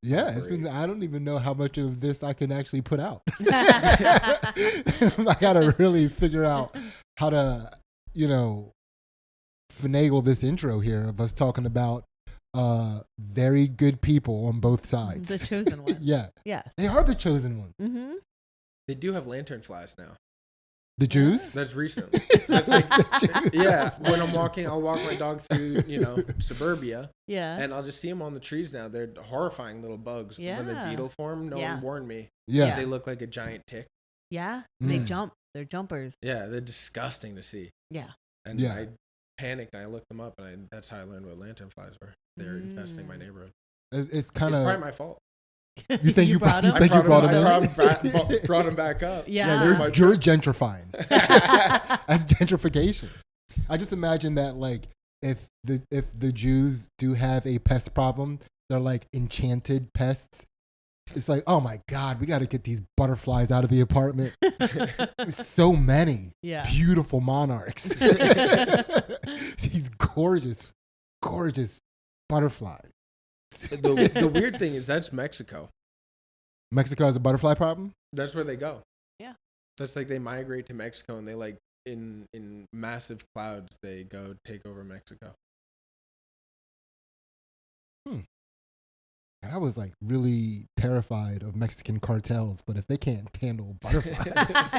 Yeah, it's been. I don't even know how much of this I can actually put out. I gotta really figure out how to, finagle this intro here of us talking about very good people on both sides. The chosen ones. Yeah. Yes. They are the chosen ones. Mm-hmm. They do have lantern flies now. The Jews? That's recent. That's like, yeah. When I'm walking, I'll walk my dog through, suburbia. Yeah. And I'll just see them on the trees now. They're horrifying little bugs. Yeah. When they're beetle form, no one warned me. Yeah. They look like a giant tick. Yeah. They jump. They're jumpers. Yeah, they're disgusting to see. Yeah. And I panicked and I looked them up, and that's how I learned what lantern flies were. They're infesting my neighborhood. It's kind of... It's probably my fault. You think you brought them? I brought them back up. Yeah. You're gentrifying. That's gentrification. I just imagine that, like, if the Jews do have a pest problem, they're like enchanted pests. It's like, oh my God, we got to get these butterflies out of the apartment. So many beautiful monarchs. These gorgeous butterflies. The weird thing is that's Mexico. Mexico has a butterfly problem? That's where they go. Yeah. That's like they migrate to Mexico and they like in massive clouds they go take over Mexico. And I was like really terrified of Mexican cartels, but if they can't handle butterflies,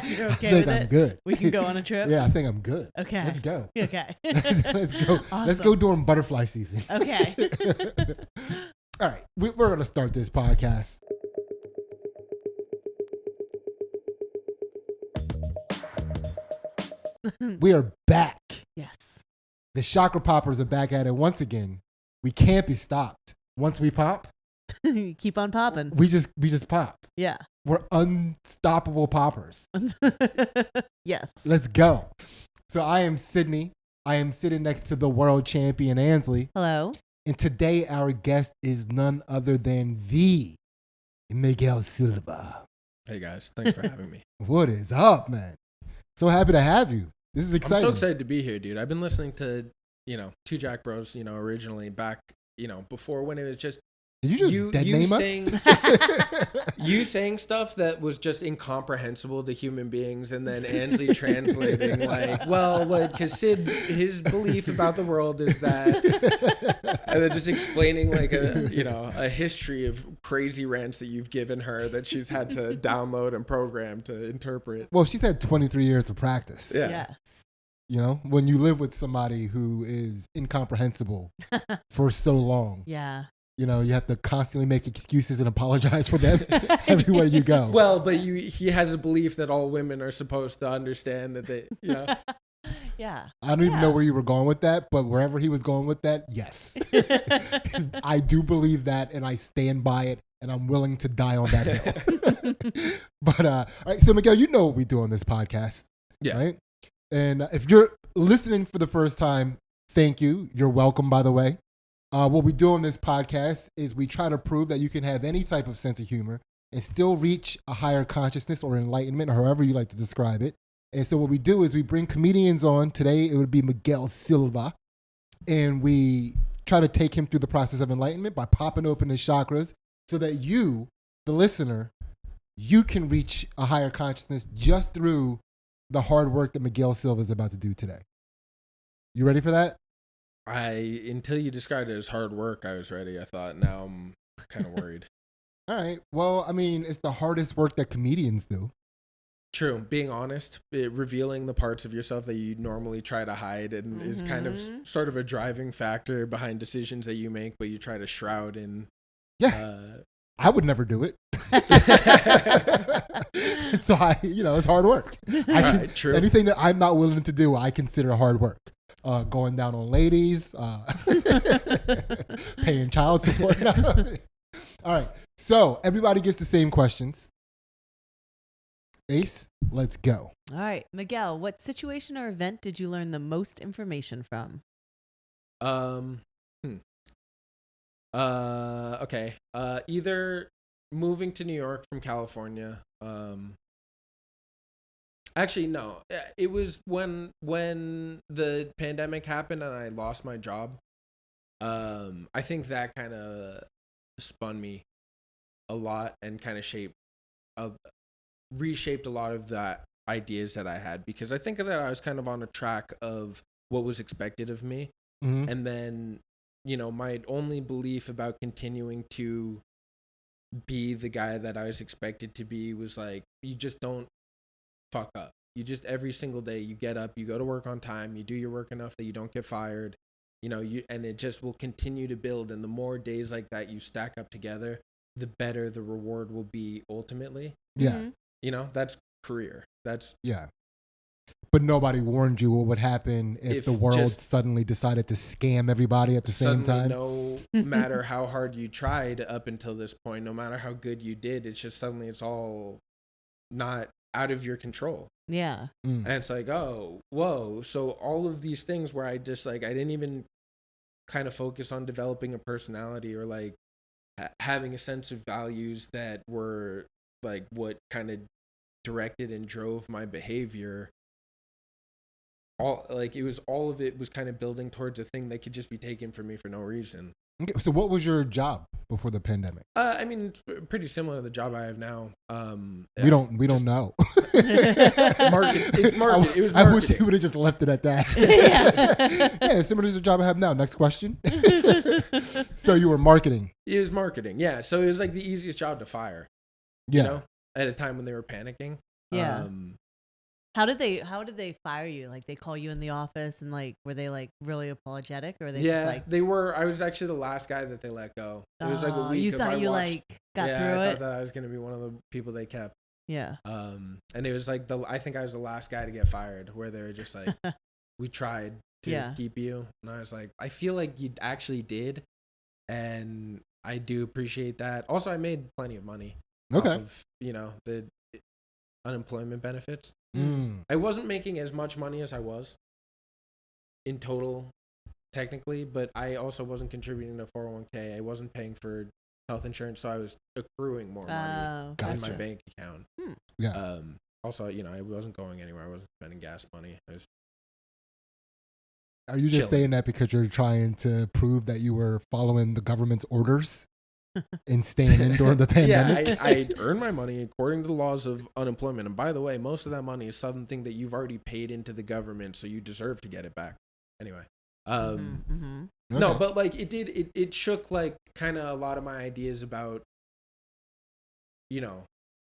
You're okay I think with I'm it? good. We can go on a trip? Yeah, I think I'm good. Okay. Let's go. Okay. Let's go. Awesome. Let's go during butterfly season. Okay. All right. We're going to start this podcast. We are back. Yes. The Chakra Poppers are back at it once again. We can't be stopped. Once we pop, Keep on popping. we just pop. Yeah. We're unstoppable poppers. Yes. Let's go. So I am Sidney. I am sitting next to the world champion Ansley. Hello. And today our guest is none other than the Miguel Silva. Hey guys, thanks for having me. What is up, man? So happy to have you. This is exciting. I'm so excited to be here, dude. I've been listening to, Two Jack Bros, originally back, before when it was just Did you just dead name us? You saying stuff that was just incomprehensible to human beings, and then Ansley translating because Sid, his belief about the world is that, and then just explaining like a history of crazy rants that you've given her that she's had to download and program to interpret. Well, she's had 23 years of practice. Yeah. Yes. When you live with somebody who is incomprehensible for so long. Yeah. You have to constantly make excuses and apologize for them everywhere you go. Well, but he has a belief that all women are supposed to understand that they, Yeah. I don't even know where you were going with that, but wherever he was going with that, yes. I do believe that, and I stand by it, and I'm willing to die on that hill. But, all right, so Miguel, you know what we do on this podcast. Yeah. Right? And if you're listening for the first time, thank you. You're welcome, by the way. What we do on this podcast is we try to prove that you can have any type of sense of humor and still reach a higher consciousness or enlightenment, or however you like to describe it. And so what we do is we bring comedians on. Today it would be Miguel Silva. And we try to take him through the process of enlightenment by popping open his chakras so that you, the listener, you can reach a higher consciousness just through the hard work that Miguel Silva is about to do today. You ready for that? Until you described it as hard work, I was ready. I thought, now I'm kind of worried. All right. Well, I mean, it's the hardest work that comedians do. True. Being honest, revealing the parts of yourself that you normally try to hide and is kind of sort of a driving factor behind decisions that you make, but you try to shroud in. Yeah. I would never do it. So it's hard work. True. Anything that I'm not willing to do, I consider hard work. Going down on ladies, paying child support. All right. So everybody gets the same questions. Ace, let's go. All right. Miguel, what situation or event did you learn the most information from? Okay. Either moving to New York from California. Actually, no. It was when the pandemic happened and I lost my job. I think that kind of spun me a lot and kind of reshaped a lot of the ideas that I had, because I think that I was kind of on a track of what was expected of me. Mm-hmm. And then, you know, my only belief about continuing to be the guy that I was expected to be was like, you just don't fuck up. You just, every single day you get up, you go to work on time, you do your work enough that you don't get fired, you know, and it just will continue to build. And the more days like that you stack up together, the better the reward will be ultimately. Yeah. Mm-hmm. You know, that's career. That's, yeah. But nobody warned you what would happen if the world just suddenly decided to scam everybody at the same time. No matter how hard you tried up until this point, no matter how good you did, it's just suddenly it's all not out of your control. Yeah. And it's like, oh, whoa. So all of these things where I just like, I didn't even kind of focus on developing a personality or like having a sense of values that were like what kind of directed and drove my behavior. All like, it was, all of it was kind of building towards a thing that could just be taken from me for no reason. Okay, so what was your job before the pandemic? I mean, it's pretty similar to the job I have now. We don't know. Market. It's market. It was marketing. I wish you would have just left it at that. Yeah, similar to the job I have now. Next question. So you were marketing. It was marketing. Yeah. So it was like the easiest job to fire. Yeah. You know, at a time when they were panicking. Yeah. How did they fire you? Like, they call you in the office and like, were they like really apologetic, or they just like, they were. I was actually the last guy that they let go. It was like a week. You thought you like got through I it? thought that I was going to be one of the people they kept. Yeah. And it was like I think I was the last guy to get fired, where they were just like, we tried to keep you. And I was like, I feel like you actually did. And I do appreciate that. Also, I made plenty of money. Okay. Off of, you know, the unemployment benefits. Mm. I wasn't making as much money as I was in total, technically, but I also wasn't contributing to 401k. I wasn't paying for health insurance, so I was accruing more money in my bank account. Yeah. Also, you know, I wasn't going anywhere. I wasn't spending gas money. Are you just saying that because you're trying to prove that you were following the government's orders and staying in during the pandemic? Yeah, I earned my money according to the laws of unemployment. And by the way, most of that money is something that you've already paid into the government, so you deserve to get it back. Anyway. No, but like it shook like kind of a lot of my ideas about, you know,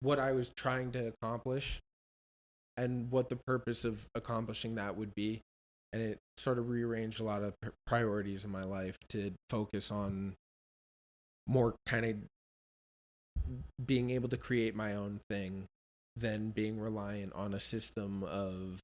what I was trying to accomplish and what the purpose of accomplishing that would be. And it sort of rearranged a lot of priorities in my life to focus on more kind of being able to create my own thing than being reliant on a system of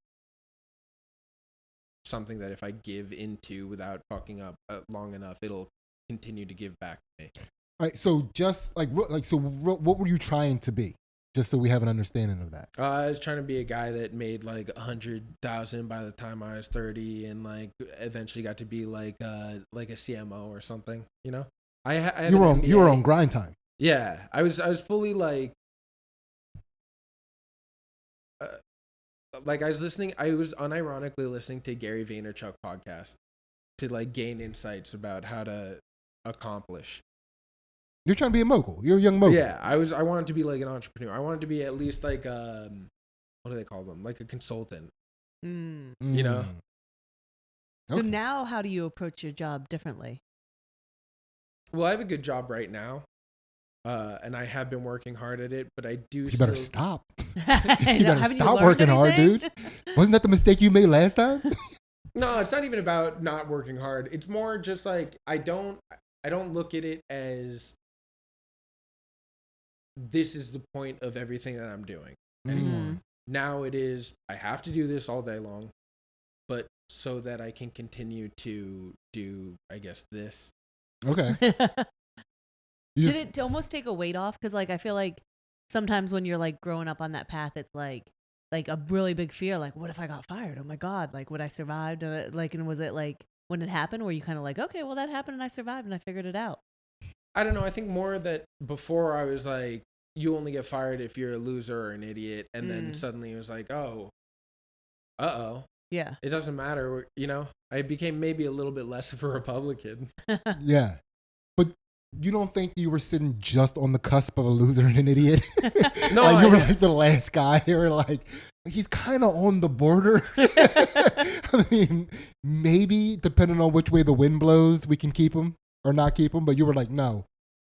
something that if I give into without fucking up long enough, it'll continue to give back to me. All right. So just what were you trying to be? Just so we have an understanding of that. I was trying to be a guy that made like 100,000 by the time I was 30, and like eventually got to be like a CMO or something. You know, you were on grind time. Yeah, I was fully like I was listening. I was unironically listening to Gary Vaynerchuk podcast to like gain insights about how to accomplish. You're trying to be a mogul. You're a young mogul. Yeah, I wanted to be like an entrepreneur. I wanted to be at least like what do they call them? Like a consultant. You know? So now how do you approach your job differently? Well, I have a good job right now. And I have been working hard at it, but I do You better stop. You Haven't better you stop learned working hard, anything? dude. Wasn't that the mistake you made last time? No, it's not even about not working hard. It's more just like I don't look at it as this is the point of everything that I'm doing anymore. Now it is, I have to do this all day long, but so that I can continue to do, I guess, this. Okay. Did it almost take a weight off? Because like I feel like sometimes when you're like growing up on that path, it's like a really big fear. Like, what if I got fired? Oh my God! Like, would I survive? And was it like when it happened, where you kind of like, okay, well that happened and I survived and I figured it out? I don't know. I think more that before I was like, you only get fired if you're a loser or an idiot, and then suddenly it was like, oh, yeah, it doesn't matter. You know, I became maybe a little bit less of a Republican. Yeah. But you don't think you were sitting just on the cusp of a loser and an idiot? No, like you were like the last guy. You were like, he's kind of on the border. I mean, maybe depending on which way the wind blows, we can keep him or not keep him. But you were like, no,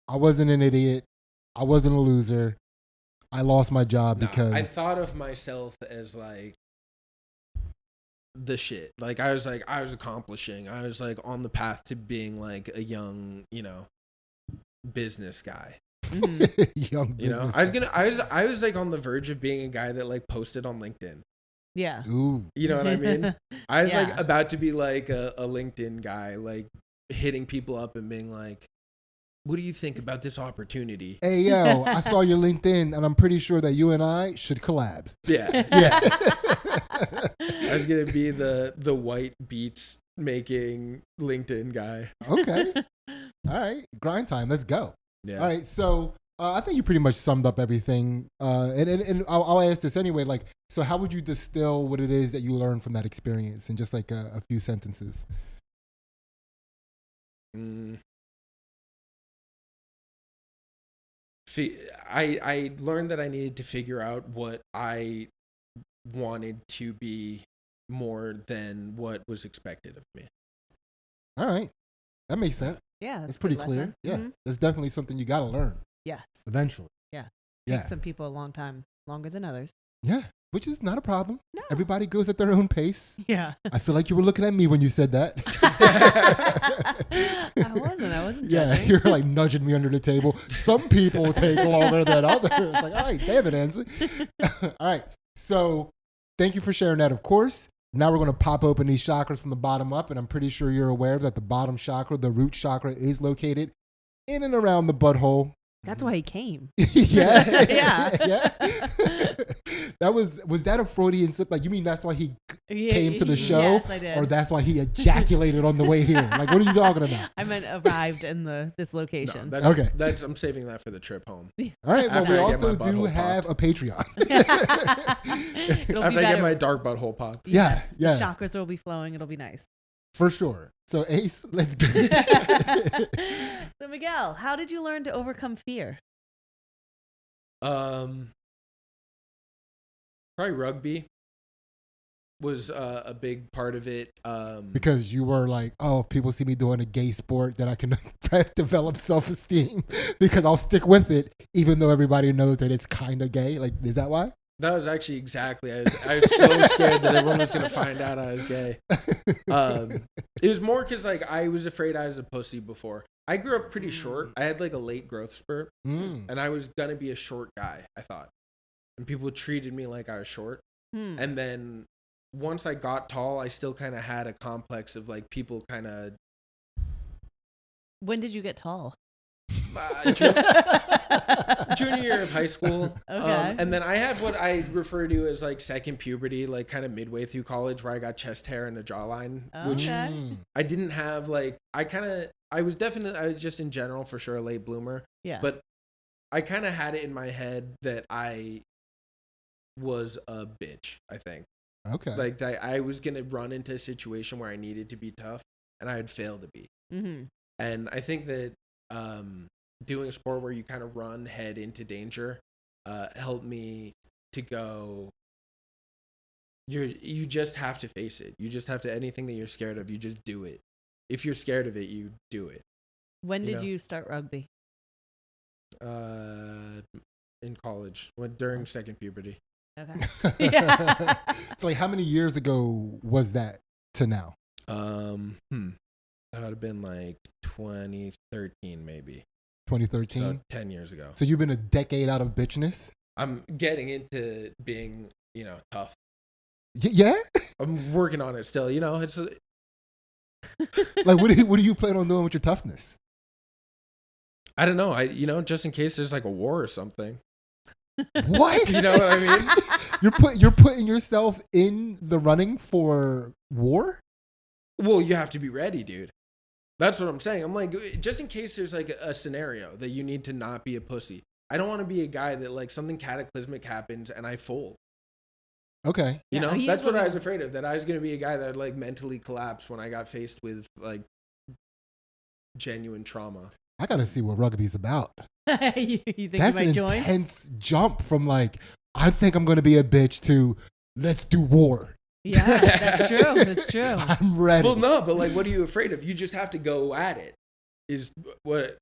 I wasn't an idiot. I wasn't a loser. I lost my job because I thought of myself as like the shit. Like I was accomplishing. I was like on the path to being like a young, business guy. young business. I was like on the verge of being a guy that like posted on LinkedIn. Yeah. Ooh. You know what I mean? I was like about to be like a LinkedIn guy, like hitting people up and being like, what do you think about this opportunity? Hey, yo, I saw your LinkedIn, and I'm pretty sure that you and I should collab. Yeah. Yeah. I was going to be the white beats making LinkedIn guy. Okay. All right. Grind time. Let's go. Yeah. All right. So I think you pretty much summed up everything. And I'll ask this anyway. Like, so how would you distill what it is that you learned from that experience in just like a few sentences? I learned that I needed to figure out what I wanted to be more than what was expected of me. All right. That makes sense. Yeah. That's pretty clear. Lesson. Yeah. Mm-hmm. That's definitely something you got to learn. Yes. Eventually. Yeah. Yeah. Takes some people a long time, longer than others. Yeah. Which is not a problem. No. Everybody goes at their own pace. Yeah. I feel like you were looking at me when you said that. I wasn't Yeah, judging. you're like nudging me under the table. Some people take longer than others. It's like, all right, damn it, Ansley. All right. So thank you for sharing that, of course. Now we're going to pop open these chakras from the bottom up. And I'm pretty sure you're aware that the bottom chakra, the root chakra, is located in and around the butthole. That's why he came. Yeah. Yeah. Was that a Freudian slip? Like, you mean that's why he Yeah, came to the show? Yes, I did. Or that's why he ejaculated on the way here? Like, what are you talking about? I meant arrived in this location. No, Okay. I'm saving that for the trip home. All right. Well, After we I get also my do butthole have popped. a Patreon. It'll After be I get better. my dark butthole popped. Yes, Yeah. The chakras will be flowing. It'll be nice. For sure. So, Ace, let's go. So, Miguel, how did you learn to overcome fear? Probably rugby was a big part of it. Because you were like, oh, if people see me doing a gay sport, then I can develop self-esteem because I'll stick with it, even though everybody knows that it's kind of gay. Like, is that why? That was actually exactly. I was so scared that everyone was gonna find out I was gay. It was more because like I was afraid I was a pussy before. I grew up pretty short. I had like a late growth spurt, and I was gonna be a short guy. I thought, and people treated me like I was short. And then once I got tall, I still kind of had a complex of like people kind of. When did you get tall? Junior year of high school. Okay. And then I had what I refer to as like second puberty, like kind of midway through college, where I got chest hair and a jawline, which I didn't have. Like I was just in general for sure a late bloomer. Yeah. But I kind of had it in my head that I was a bitch, I think. Okay. Like I was going to run into a situation where I needed to be tough and I had failed to be. Mm-hmm. And I think that doing a sport where you kind of run head into danger helped me to go, you just have to face it. You just have to, anything that you're scared of, you just do it. If you're scared of it, you do it. When did you start rugby? In college, during second puberty. Okay. Yeah. So like how many years ago was that to now? That would have been like 2013 maybe. 2013? So 10 years ago. So you've been a decade out of bitchness? I'm getting into being, tough. Yeah? I'm working on it still, it's Like what do you plan on doing with your toughness? I don't know. Just in case there's like a war or something. What? You know what I mean? You're putting yourself in the running for war? Well, you have to be ready, dude. That's what I'm saying. I'm like, just in case there's like a scenario that you need to not be a pussy. I don't want to be a guy that like something cataclysmic happens and I fold. Okay. You know, he that's is what I looking- was afraid of, that I was going to be a guy that would like mentally collapse when I got faced with like genuine trauma. I gotta see what rugby's about. you think That's you might join? an intense jump from like, I think I'm gonna be a bitch to let's do war. Yeah, that's true. That's true. I'm ready. Well, no, but like, what are you afraid of? You just have to go at it. Is what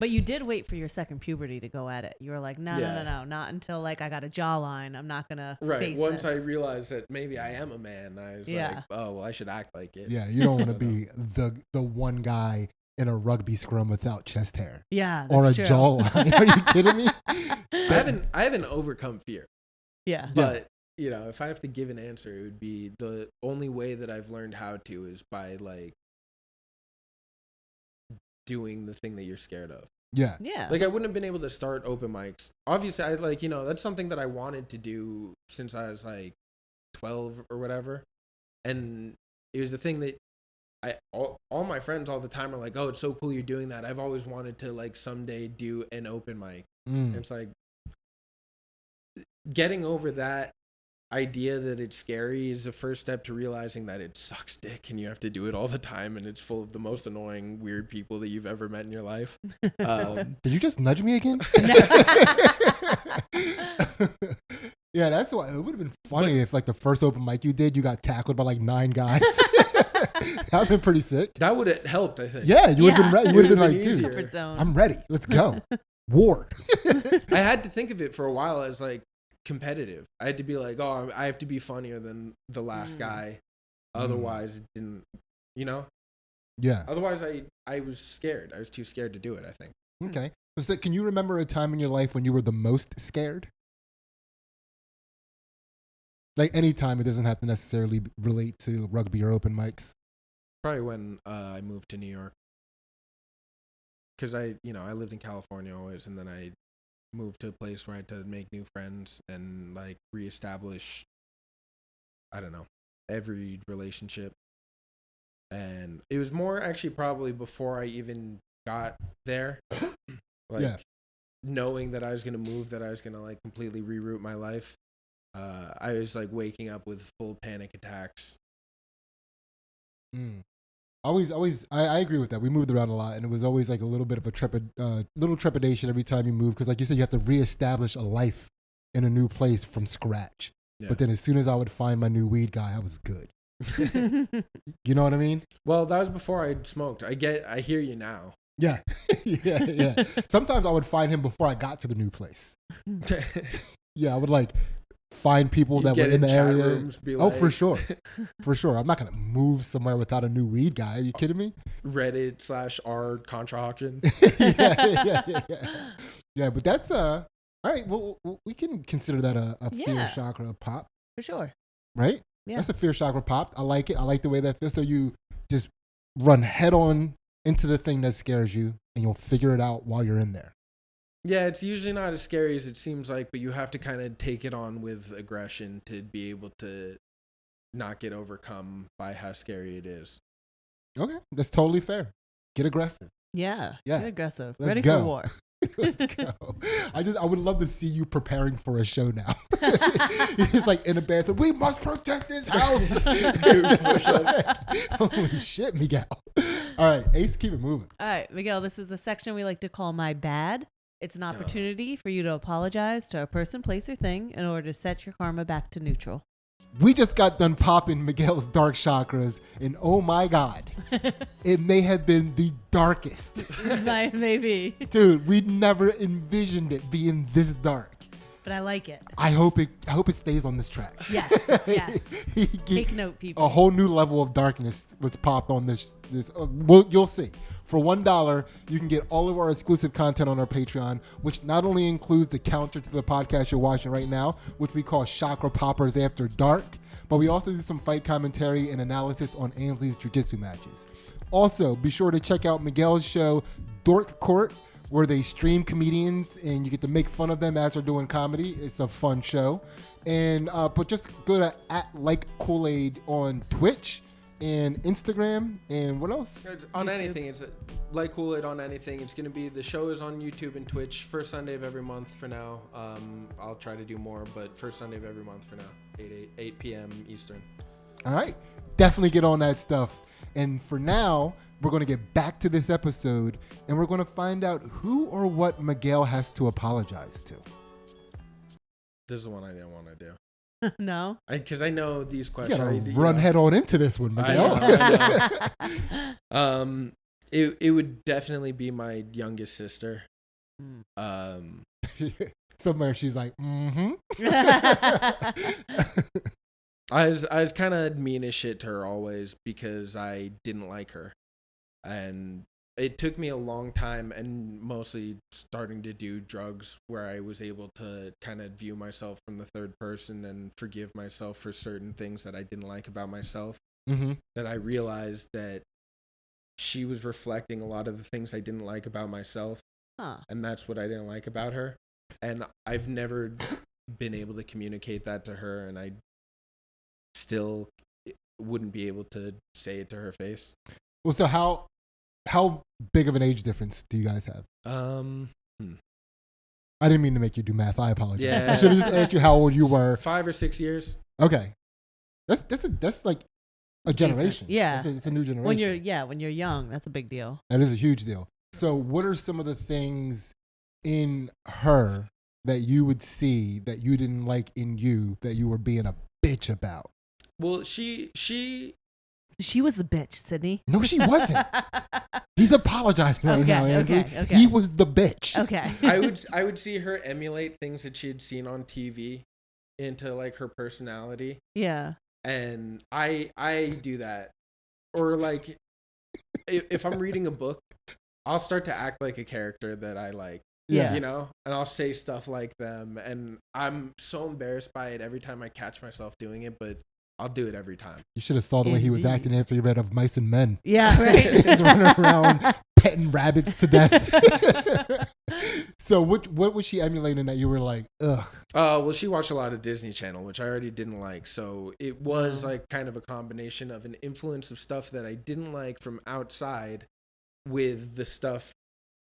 But you did wait for your second puberty to go at it. You were like, no, not until like I got a jawline. I'm not gonna. Right. Once this. I realized that maybe I am a man, I was like, oh well, I should act like it. Yeah, you don't want to be the one guy in a rugby scrum without chest hair. Yeah, that's or a true. jawline. Are you kidding me? I haven't overcome fear. Yeah. But if I have to give an answer, it would be the only way that I've learned how to is by like doing the thing that you're scared of. Yeah. Yeah. Like I wouldn't have been able to start open mics. Obviously, I like, that's something that I wanted to do since I was like 12 or whatever. And it was the thing that all my friends all the time are like, oh, it's so cool you're doing that. I've always wanted to like someday do an open mic. And it's like getting over that idea that it's scary is the first step to realizing that it sucks dick and you have to do it all the time and it's full of the most annoying weird people that you've ever met in your life. Did you just nudge me again? Yeah, that's why it would have been funny if like the first open mic you did, you got tackled by like 9 guys. That would have been pretty sick. That would have helped, I think. Yeah, you would have been ready. You would have been like, easier. dude, I'm ready. Let's go. War. I had to think of it for a while as like competitive. I had to be like, oh, I have to be funnier than the last guy. Otherwise, it didn't, Yeah. Otherwise, I was scared. I was too scared to do it, I think. Okay. So can you remember a time in your life when you were the most scared? Like any time, it doesn't have to necessarily relate to rugby or open mics. Probably when I moved to New York. Because I lived in California always, and then I moved to a place where I had to make new friends and like reestablish, I don't know, every relationship. And it was more actually probably before I even got there. Like knowing that I was going to move, that I was going to like completely reroute my life. I was like waking up with full panic attacks. I agree with that. We moved around a lot, and it was always like a little bit of a little trepidation every time you move, because like you said, you have to reestablish a life in a new place from scratch. Yeah. But then as soon as I would find my new weed guy, I was good. You know what I mean? Well, that was before I smoked. I hear you now. Yeah. yeah. Sometimes I would find him before I got to the new place. Yeah, I would like find people that were in the area. Rooms, for sure. For sure. I'm not going to move somewhere without a new weed guy. Are you kidding me? Reddit/r contra auction. Yeah, but that's all right. Well, we can consider that a fear chakra pop. For sure. Right? Yeah. That's a fear chakra pop. I like it. I like the way that feels. So you just run head on into the thing that scares you, and you'll figure it out while you're in there. Yeah, it's usually not as scary as it seems like, but you have to kind of take it on with aggression to be able to not get overcome by how scary it is. Okay, that's totally fair. Get aggressive. Yeah. Get aggressive. Let's Ready go. for war. Let's go. I would love to see you preparing for a show now. He's like in a bathroom. We must protect this house. Holy shit, Miguel. All right, Ace, keep it moving. All right, Miguel, this is a section we like to call My Bad. It's an opportunity for you to apologize to a person, place, or thing in order to set your karma back to neutral. We just got done popping Miguel's dark chakras, and oh my God, it may have been the darkest. Maybe. Dude, we never envisioned it being this dark. But I like it. I hope it stays on this track. Yes. Take note, people. A whole new level of darkness was popped on this. Well, you'll see. For $1, you can get all of our exclusive content on our Patreon, which not only includes the counter to the podcast you're watching right now, which we call Chakra Poppers After Dark, but we also do some fight commentary and analysis on Ansley's Jiu Jitsu matches. Also, be sure to check out Miguel's show, Dork Court, where they stream comedians and you get to make fun of them as they're doing comedy. It's a fun show. And but just go to @LikeKool-Aid on Twitch and Instagram, and what else? On YouTube. Anything. It's Like Kool-Aid on anything. It's going to be, the show is on YouTube and Twitch first Sunday of every month for now. I'll try to do more, but first Sunday of every month for now, 8 p.m. Eastern. All right. Definitely get on that stuff. And for now, we're going to get back to this episode, and we're going to find out who or what Miguel has to apologize to. This is the one I didn't want to do. No? Because I know these You questions. gotta run head on into this one, Miguel. I know. It would definitely be my youngest sister. Somewhere she's like, mm-hmm. I was kind of mean as shit to her always because I didn't like her. And it took me a long time, and mostly starting to do drugs, where I was able to kind of view myself from the third person and forgive myself for certain things that I didn't like about myself. Mm-hmm. That I realized that she was reflecting a lot of the things I didn't like about myself. And that's what I didn't like about her. And I've never been able to communicate that to her, and I still wouldn't be able to say it to her face. Well, so how big of an age difference do you guys have? I didn't mean to make you do math. I apologize. Yeah. I should have just asked you how old you were. 5 or 6 years. Okay, that's like a generation. Yeah, it's a new generation. When you're young, that's a big deal. That is a huge deal. So, what are some of the things in her that you would see that you didn't like in you that you were being a bitch about? Well, she was the bitch, Sidney. No, she wasn't. He's apologizing right now, Ansley. Okay. He was the bitch. Okay. I would see her emulate things that she had seen on TV into like her personality. Yeah. And I do that. Or like if I'm reading a book, I'll start to act like a character that I like. Yeah. You know? And I'll say stuff like them, and I'm so embarrassed by it every time I catch myself doing it, but I'll do it every time. You should have saw the way he was acting after you read Of Mice and Men. Yeah, right. He's running around petting rabbits to death. So what was she emulating that you were like, ugh? Well, she watched a lot of Disney Channel, which I already didn't like. So it was like kind of a combination of an influence of stuff that I didn't like from outside with the stuff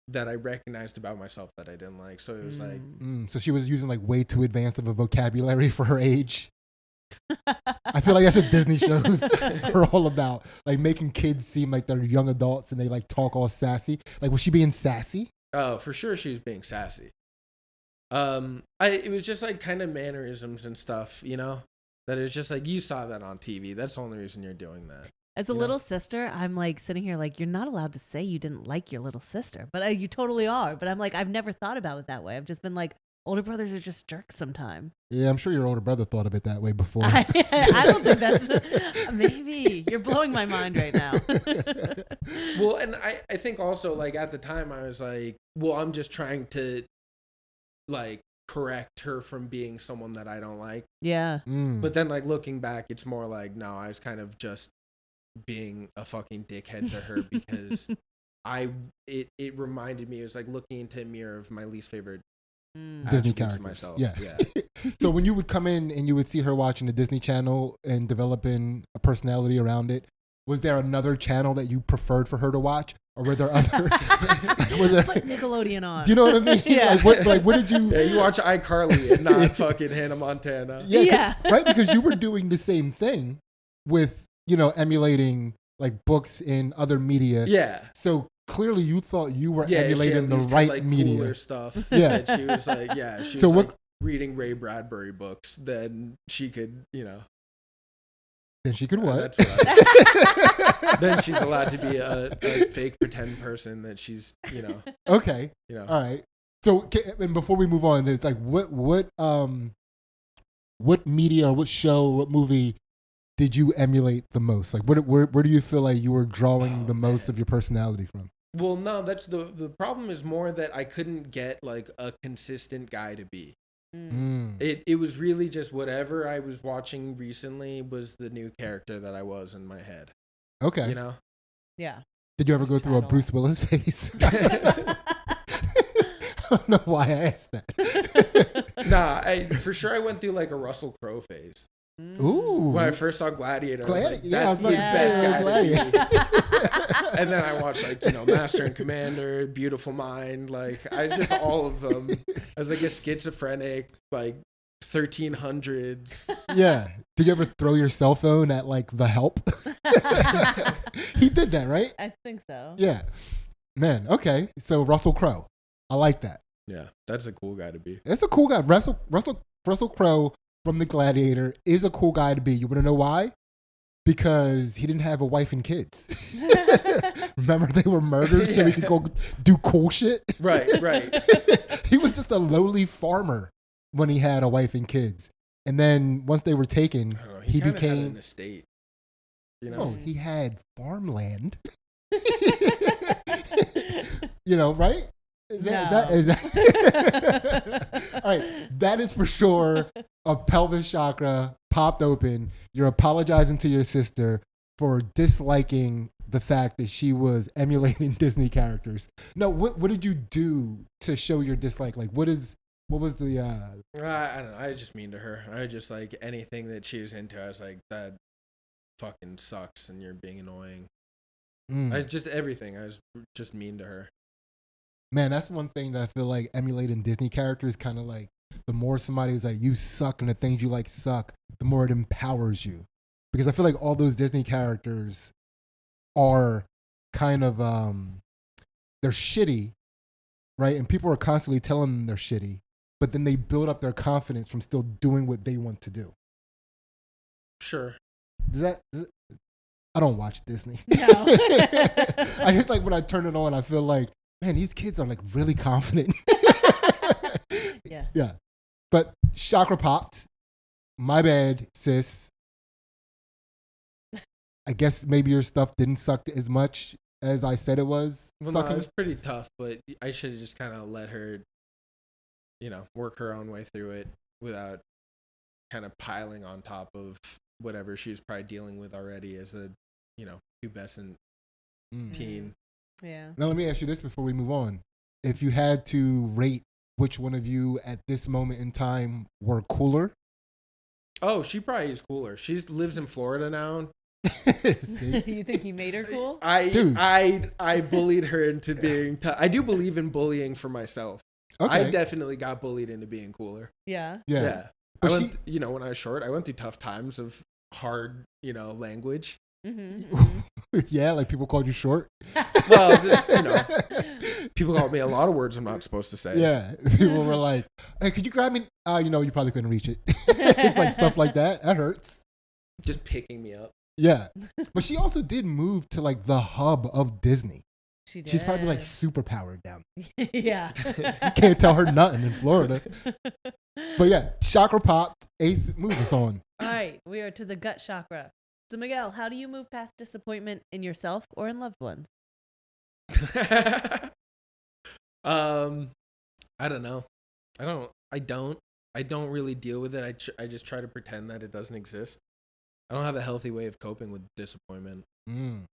that I recognized about myself that I didn't like. So it was like... So she was using like way too advanced of a vocabulary for her age. I feel like that's what Disney shows are all about. Like making kids seem like they're young adults and they like talk all sassy. Like, was she being sassy? Oh, for sure she was being sassy. It was just like kind of mannerisms and stuff, you know? That it's just like, you saw that on TV. That's the only reason you're doing that. As a little sister, I'm like sitting here like, you're not allowed to say you didn't like your little sister. But you totally are. But I'm like, I've never thought about it that way. I've just been like, older brothers are just jerks sometimes. Yeah, I'm sure your older brother thought of it that way before. I don't think that's... maybe. You're blowing my mind right now. Well, and I think also, like, at the time, I was like, well, I'm just trying to, like, correct her from being someone that I don't like. Yeah. But then, like, looking back, it's more like, no, I was kind of just being a fucking dickhead to her because it reminded me, it was like looking into a mirror of my least favorite Disney characters. Myself. Yeah. Yeah. So when you would come in and you would see her watching the Disney Channel and developing a personality around it, was there another channel that you preferred for her to watch, or were there other? Put Nickelodeon on. Do you know what I mean? Yeah. What did you? Yeah, you watch iCarly and not fucking Hannah Montana. Yeah. Right, because you were doing the same thing with emulating like books in other media. Yeah. So clearly you thought you were emulating the right like media. Cooler stuff. Yeah. That she was like, she so was what, like reading Ray Bradbury books, then she could, Then she could what? That's what then she's allowed to be a fake pretend person that she's, Okay. All right. So, and before we move on, it's like what media or what show, what movie did you emulate the most? Like, where do you feel like you were drawing the most of your personality from? Well, no, that's the problem is more that I couldn't get like a consistent guy to be. It was really just whatever I was watching recently was the new character that I was in my head. Okay. Yeah. Did you ever go through a Bruce Willis phase? I don't know why I asked that. Nah, for sure I went through like a Russell Crowe phase. Ooh. When I first saw Gladiator, I was like, that's the best guy to be. And then I watched like, Master and Commander, Beautiful Mind, like I just all of them. I was like a schizophrenic, like 1300s. Yeah. Did you ever throw your cell phone at like the help? He did that, right? I think so. Yeah. Man, okay. So Russell Crowe. I like that. Yeah, that's a cool guy to be. That's a cool guy. Russell Crowe from The Gladiator is a cool guy to be. You want to know why? Because he didn't have a wife and kids. Remember, they were murdered so he could go do cool shit? Right. He was just a lowly farmer when he had a wife and kids. And then once they were taken, he became had an estate. You know? Oh, he had farmland. You know, right? All right, that is for sure a pelvis chakra popped open. You're apologizing to your sister for disliking the fact that she was emulating Disney characters. No, what did you do to show your dislike? Like, what was the? I don't know. I was just mean to her. I just like anything that she was into. I was like, that fucking sucks, and you're being annoying. I was just everything. I was just mean to her. Man, that's one thing that I feel like emulating Disney characters kind of like the more somebody is like, you suck and the things you like suck, the more it empowers you. Because I feel like all those Disney characters are kind of, they're shitty, right? And people are constantly telling them they're shitty, but then they build up their confidence from still doing what they want to do. Sure. I don't watch Disney. No. I just like when I turn it on, I feel like, man, these kids are like really confident. Yeah. Yeah. But chakra popped. My bad, sis. I guess maybe your stuff didn't suck as much as I said it was. Well, no, it was pretty tough, but I should have just kind of let her, work her own way through it without kind of piling on top of whatever she was probably dealing with already as a, pubescent teen. Yeah. Now let me ask you this before we move on. If you had to rate which one of you at this moment in time were cooler? Oh, she probably is cooler. She lives in Florida now. You think he made her cool? I bullied her into being I do believe in bullying for myself. Okay. I definitely got bullied into being cooler. Yeah. But I went, when I was short, I went through tough times of hard, language. Mm-hmm. Yeah, like people called you short. Well, people called me a lot of words I'm not supposed to say. Yeah, people were like, "Hey, could you grab me?" You probably couldn't reach it. It's like stuff like that. That hurts. Just picking me up. Yeah, but she also did move to like the hub of Disney. She did. She's probably like super powered down. Yeah. You can't tell her nothing in Florida. But yeah, chakra popped. Ace, move us on. All right, we are to the gut chakra. So Miguel, how do you move past disappointment in yourself or in loved ones? I don't know. I don't really deal with it. I just try to pretend that it doesn't exist. I don't have a healthy way of coping with disappointment. I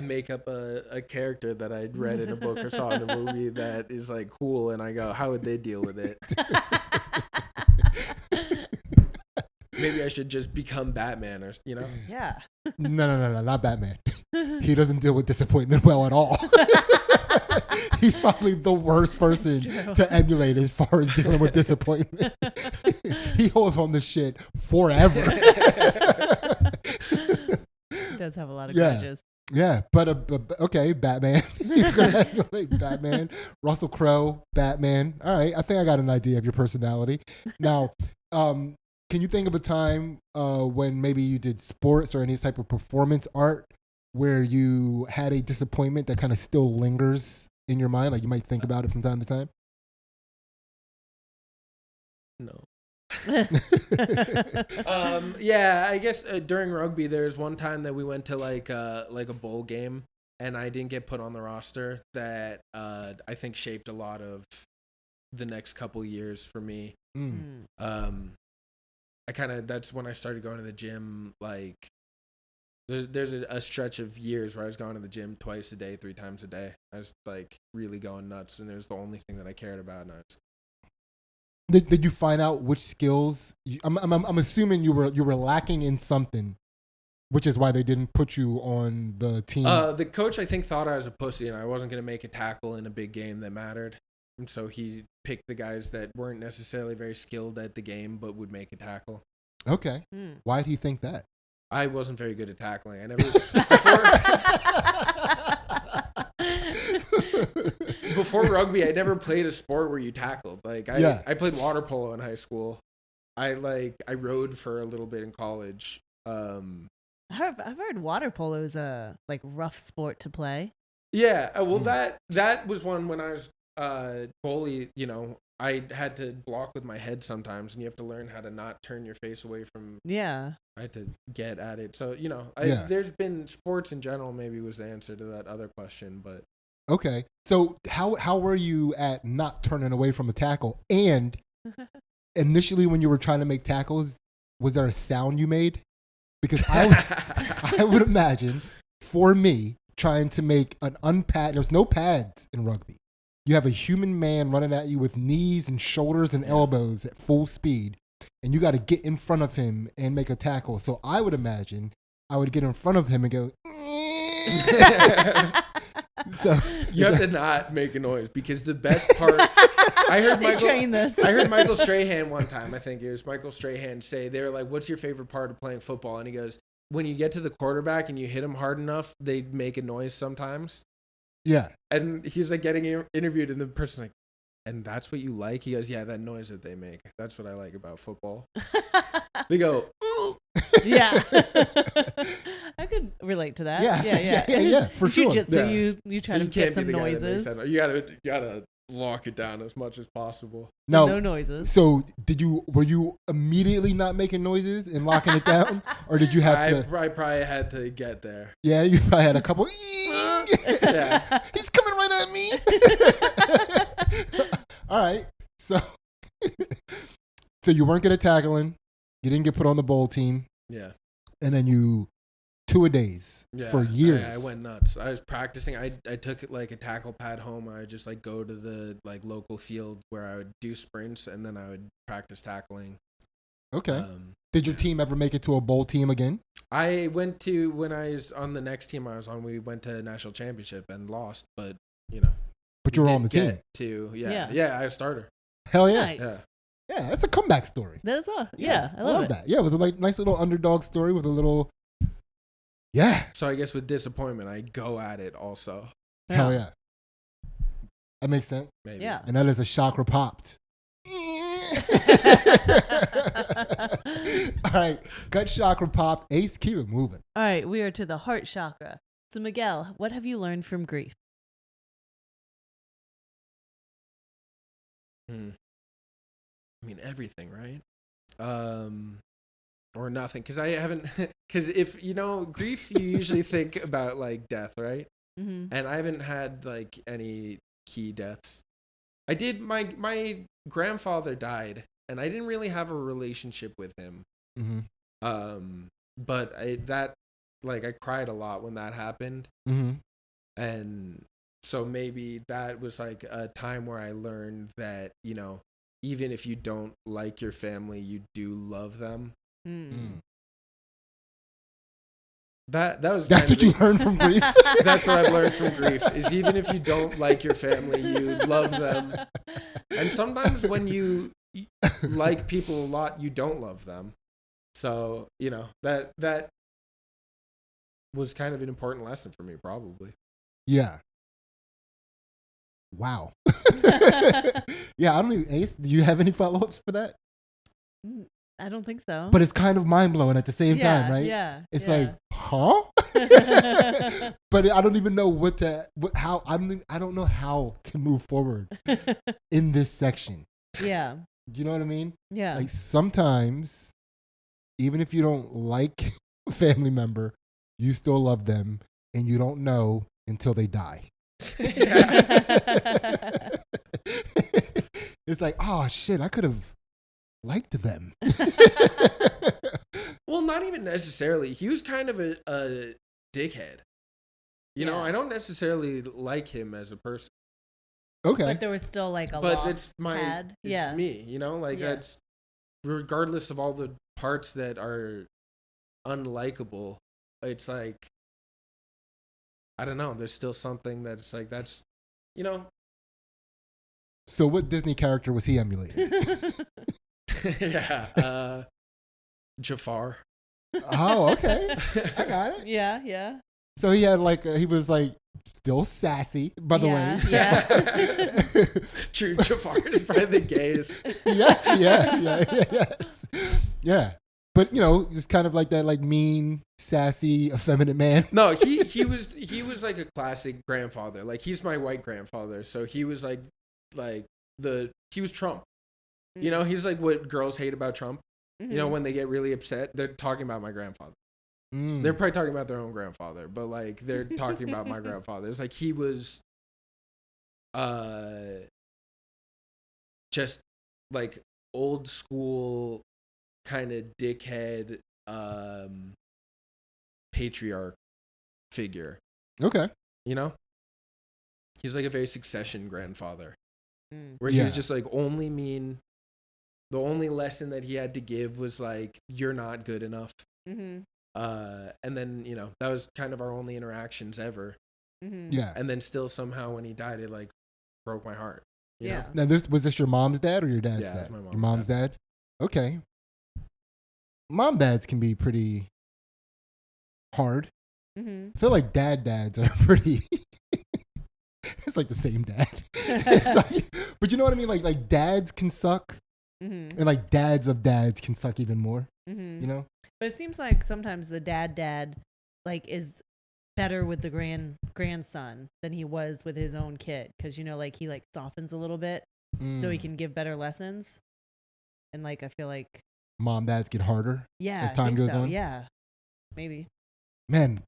make up a character that I'd read in a book or saw in a movie that is like cool, and I go, how would they deal with it? Maybe I should just become Batman or, Yeah. No, not Batman. He doesn't deal with disappointment well at all. He's probably the worst person to emulate as far as dealing with disappointment. He holds on to shit forever. He does have a lot of grudges. Yeah, but okay, Batman. You're gonna emulate Batman. Russell Crowe, Batman. All right, I think I got an idea of your personality. Now, can you think of a time when maybe you did sports or any type of performance art where you had a disappointment that kind of still lingers in your mind? Like you might think about it from time to time? No. Yeah, I guess during rugby, there's one time that we went to like a bowl game and I didn't get put on the roster that I think shaped a lot of the next couple years for me. That's when I started going to the gym. Like there's a stretch of years where I was going to the gym twice a day, 3 times a day. I was like really going nuts, and it was the only thing that I cared about. And Did you find out which skills? I'm assuming you were lacking in something, which is why they didn't put you on the team. The coach I think thought I was a pussy and I wasn't going to make a tackle in a big game that mattered. And so he picked the guys that weren't necessarily very skilled at the game, but would make a tackle. Okay. Why did he think that? I wasn't very good at tackling. I never before rugby. I never played a sport where you tackled. Like I played water polo in high school. I rode for a little bit in college. I've heard water polo is a like rough sport to play. Yeah. Well, that was one when I was goalie. You know, I had to block with my head sometimes, and you have to learn how to not turn your face away from. Yeah. I had to get at it. So, you know, there's been sports in general maybe was the answer to that other question, but. Okay. So how were you at not turning away from a tackle? And initially when you were trying to make tackles, was there a sound you made? Because I would imagine for me trying to make an unpad, there's no pads in rugby. You have a human man running at you with knees and shoulders and elbows at full speed, and you got to get in front of him and make a tackle. So I would imagine I would get in front of him and go, so you have to not make a noise, because the best part, I heard Michael Strahan one time, I think it was Michael Strahan, say, they were like, what's your favorite part of playing football? And he goes, when you get to the quarterback and you hit him hard enough, they make a noise sometimes. Yeah. And he's like getting interviewed, and the person's like, and that's what you like? He goes, yeah, that noise that they make. That's what I like about football. They go, ooh. Yeah. I could relate to that. Yeah, for sure. Jiu-jitsu, you try to get some noises. You gotta lock it down as much as possible. No noises. So were you immediately not making noises and locking it down? Or did you have to? I probably had to get there. Yeah, you probably had a couple. Yeah. He's coming right at me. All right. So you weren't good at tackling. You didn't get put on the bowl team. Yeah. And then you two-a-days for years. I went nuts. I was practicing. I took like a tackle pad home. I would just like go to the like local field where I would do sprints, and then I would practice tackling. Okay. Did your team ever make it to a bowl team again? I went to, when I was on the next team I was on, we went to national championship and lost, but you know. But you were on the team. Yeah, I was a starter. Hell yeah. Nice. Yeah, that's a comeback story. That is I love that. Yeah, it was a nice little underdog story with a little. Yeah. So I guess with disappointment, I go at it also. Yeah. Hell yeah. That makes sense. Maybe. Yeah. And that is a chakra popped. All right, gut chakra pop. Ace, keep it moving. All right, we are to the heart chakra. So Miguel, what have you learned from grief? I mean, everything, right? Or nothing, because I haven't. Because if you know grief, you usually think about like death, right? Mm-hmm. And I haven't had like any key deaths. I did. My grandfather died, and I didn't really have a relationship with him. Mm-hmm. But I cried a lot when that happened. Mm-hmm. And so maybe that was like a time where I learned that, you know, even if you don't like your family, you do love them. That's what you learned from grief. That's what I've learned from grief, is even if you don't like your family, you love them. And sometimes when you like people a lot, you don't love them. So, you know, that was kind of an important lesson for me, probably. Yeah. Wow. Yeah, I don't even, Ace, do you have any follow-ups for that? I don't think so. But it's kind of mind-blowing at the same time, right? Yeah. It's like, huh? But I don't even know I don't know how to move forward in this section. Yeah. Do you know what I mean? Yeah. Like sometimes, even if you don't like a family member, you still love them, and you don't know until they die. It's like, oh shit, I could have liked them. Well, not even necessarily. He was kind of a dickhead. You know, I don't necessarily like him as a person. Okay. But there was still like a But it's yeah. me, you know? Like that's, regardless of all the parts that are unlikable, it's like, I don't know, there's still something that's like, that's, you know. So what Disney character was he emulating? Yeah. Jafar. Oh, okay. I got it. Yeah. So he had he was still sassy, by the way. Yeah. True, Jafar is probably the gayest. Yes. Yeah. But just kind of like that, mean, sassy, effeminate man. No, he was like a classic grandfather. Like he's my white grandfather, so he was he was Trump. He's like what girls hate about Trump. Mm-hmm. When they get really upset, they're talking about my grandfather. They're probably talking about their own grandfather, but they're talking about my grandfather. It's like he was just old school kind of dickhead patriarch figure. Okay. He's like a very Succession grandfather. Where Yeah. he was just only mean. The only lesson that he had to give was you're not good enough. Mm-hmm. And then, that was kind of our only interactions ever. Mm-hmm. Yeah. And then still somehow when he died, it broke my heart. You know? Now was this your mom's dad or your dad's Yeah, dad? it's my mom's your mom's dad. Okay. Mom dads can be pretty hard. Mm-hmm. I feel like dads are pretty. It's like the same dad. But you know what I mean? Like dads can suck. Mm-hmm. And dads of dads can suck even more. Mm-hmm. But it seems like sometimes the dad is better with the grandson than he was with his own kid, because he softens a little bit so he can give better lessons. And I feel like mom dads get harder as time goes on. Yeah, maybe. Man,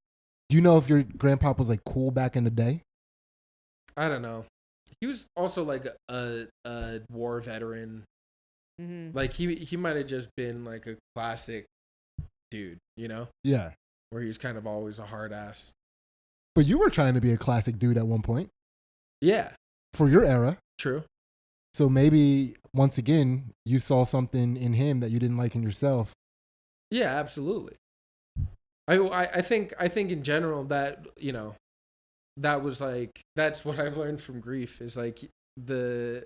do you know if your grandpa was cool back in the day? I don't know. He was also a war veteran. Mm-hmm. He might have just been a classic dude, Yeah. where he was kind of always a hard ass. But you were trying to be a classic dude at one point. Yeah. For your era. True. So maybe once again you saw something in him that you didn't like in yourself. Yeah, absolutely. I think in general that that was that's what I've learned from grief is the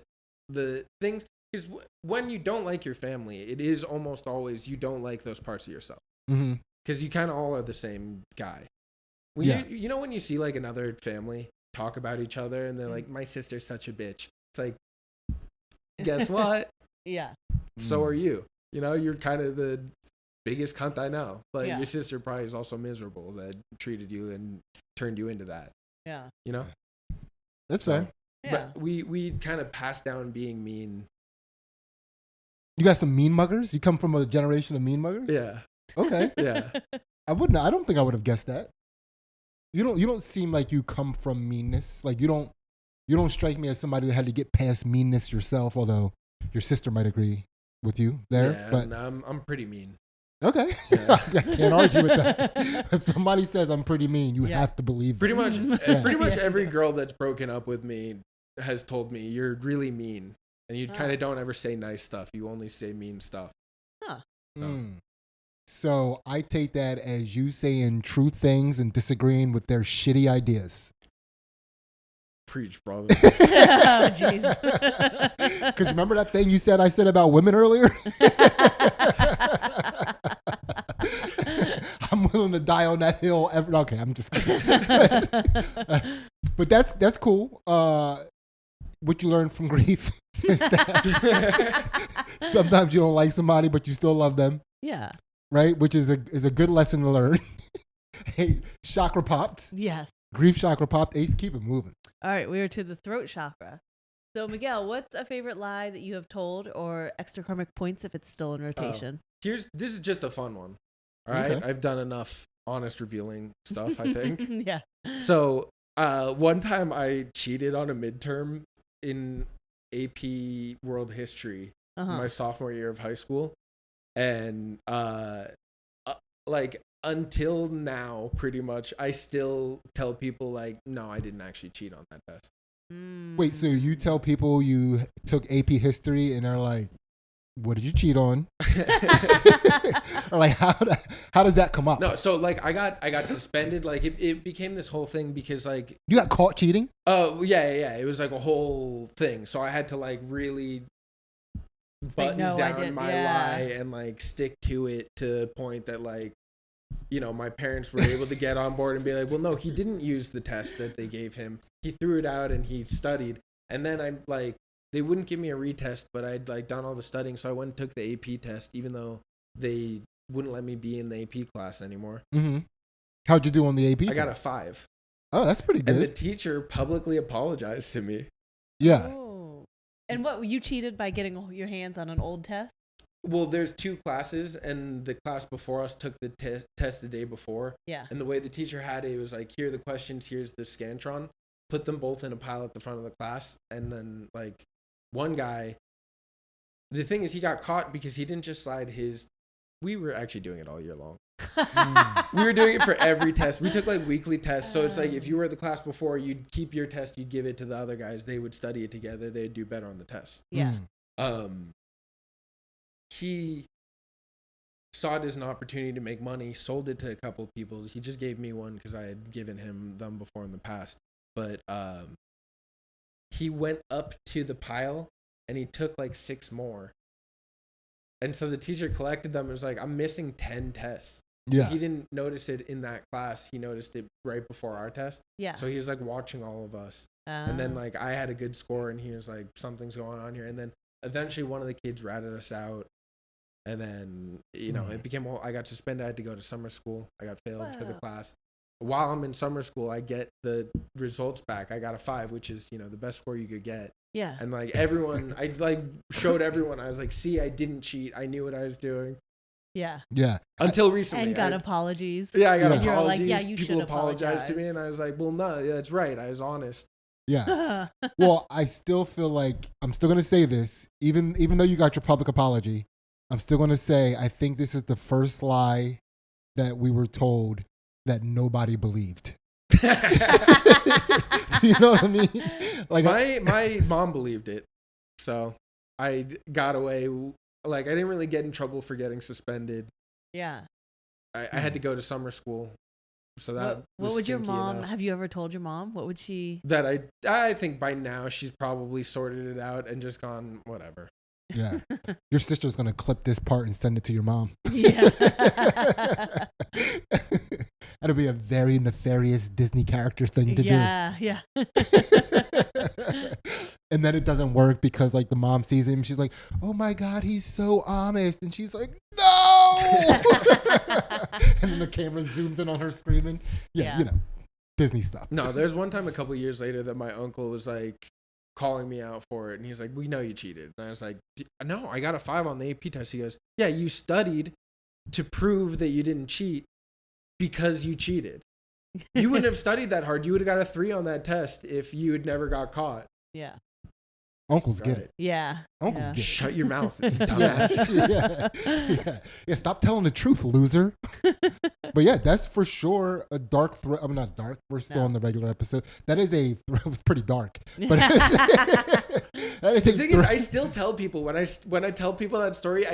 things. Because when you don't like your family, it is almost always you don't like those parts of yourself. Mm-hmm. Because you kind of all are the same guy. When when you see another family talk about each other and they're my sister's such a bitch. It's guess what? Yeah. So are you. You're kind of the biggest cunt I know. But your sister probably is also miserable that treated you and turned you into that. Yeah. That's fair. Yeah. But we kind of passed down being mean. You got some mean muggers? You come from a generation of mean muggers? Yeah. Okay. Yeah. I don't think I would have guessed that. You don't seem like you come from meanness. You don't strike me as somebody that had to get past meanness yourself, although your sister might agree with you there. Yeah, but I'm pretty mean. Okay. Yeah. I can't argue with that. If somebody says I'm pretty mean, you have to believe pretty them. much pretty much every girl that's broken up with me has told me you're really mean. And you kind of don't ever say nice stuff. You only say mean stuff. Huh. So I take that as you saying true things and disagreeing with their shitty ideas. Preach, brother. Oh, jeez. Because remember that thing you said I said about women earlier? I'm willing to die on that hill. Okay, I'm just kidding. But that's cool. What you learn from grief is that sometimes you don't like somebody, but you still love them. Yeah. Right? Which is a good lesson to learn. Hey, chakra popped. Yes. Grief chakra popped. Ace, keep it moving. All right, we are to the throat chakra. So, Miguel, what's a favorite lie that you have told, or extra karmic points if it's still in rotation? This is just a fun one. All right, Okay. I've done enough honest revealing stuff, I think. Yeah. So, one time I cheated on a midterm in AP World History my sophomore year of high school, and until now, pretty much, I still tell people no, I didn't actually cheat on that test. Wait, so you tell people you took AP history and they're like, what did you cheat on? Or like how does that come up? No, so like I got suspended. Like it became this whole thing because like You got caught cheating? oh yeah. It was like a whole thing. So I had to like really button down my lie and like stick to it to the point that like, you know, my parents were able to get on board and be like, well, no, he didn't use the test that they gave him. He threw it out and he studied. And then I'm like, they wouldn't give me a retest, but I'd like done all the studying. So I went and took the AP test, even though they wouldn't let me be in the AP class anymore. Mm-hmm. How'd you do on the AP test? I got a 5. Oh, that's pretty good. And the teacher publicly apologized to me. Yeah. Oh. And what, you cheated by getting your hands on an old test? Well, there's 2 classes, and the class before us took the test the day before. Yeah. And the way the teacher had it was like, here are the questions, here's the Scantron. Put them both in a pile at the front of the class. And then, like, one guy, the thing is, he got caught because he didn't just slide his. We were actually doing it all year long. We were doing it for every test. We took like weekly tests. So it's like if you were the class before, you'd keep your test, you'd give it to the other guys. They would study it together. They'd do better on the test. Yeah. He saw it as an opportunity to make money, sold it to a couple of people. He just gave me one because I had given him them before in the past. But he went up to the pile and he took like 6 more. And so the teacher collected them and was like, I'm missing 10 tests. Yeah. He didn't notice it in that class. He noticed it right before our test. Yeah. So he was like watching all of us. And then like I had a good score and he was like, something's going on here. And then eventually one of the kids ratted us out. And then, you know, it became, I got suspended. I had to go to summer school. I got failed for the class. While I'm in summer school, I get the results back. I got a 5, which is, you know, the best score you could get. Yeah. And like everyone, I like showed everyone, I was like, see, I didn't cheat. I knew what I was doing. Yeah. Yeah. Until recently. And got apologies. Yeah, I got And apologies. You're like, yeah, you People should apologized apologize to me and I was like, well, no, yeah, that's right. I was honest. Yeah. Well, I still feel like I'm still going to say this, even though you got your public apology, I'm still going to say I think this is the first lie that we were told that nobody believed. Do you know what I mean? Like my mom believed it. So I got away. Like I didn't really get in trouble for getting suspended. Yeah. I had to go to summer school. So that what would your mom enough. have you ever told your mom? What would she That I think by now she's probably sorted it out and just gone whatever. Yeah. Your sister's going to clip this part and send it to your mom. Yeah. That'll be a very nefarious Disney character thing to do. Yeah. And then it doesn't work because like the mom sees him. She's like, oh my God, he's so honest. And she's like, no. And then the camera zooms in on her screaming. Yeah. You know, Disney stuff. No, there's one time a couple years later that my uncle was like calling me out for it. And he's like, we know you cheated. And I was like, no, I got a 5 on the AP test. He goes, yeah, you studied to prove that you didn't cheat because you cheated. You wouldn't have studied that hard. You would have got a 3 on that test if you had never got caught. Yeah. Uncles get it. Yeah. Uncles get it. Shut your mouth, you dumbass. Yeah. Stop telling the truth, loser. But yeah, that's for sure a dark threat. I'm not dark. We're still on the regular episode. That is it was pretty dark. But the thing is, I still tell people when I tell people that story,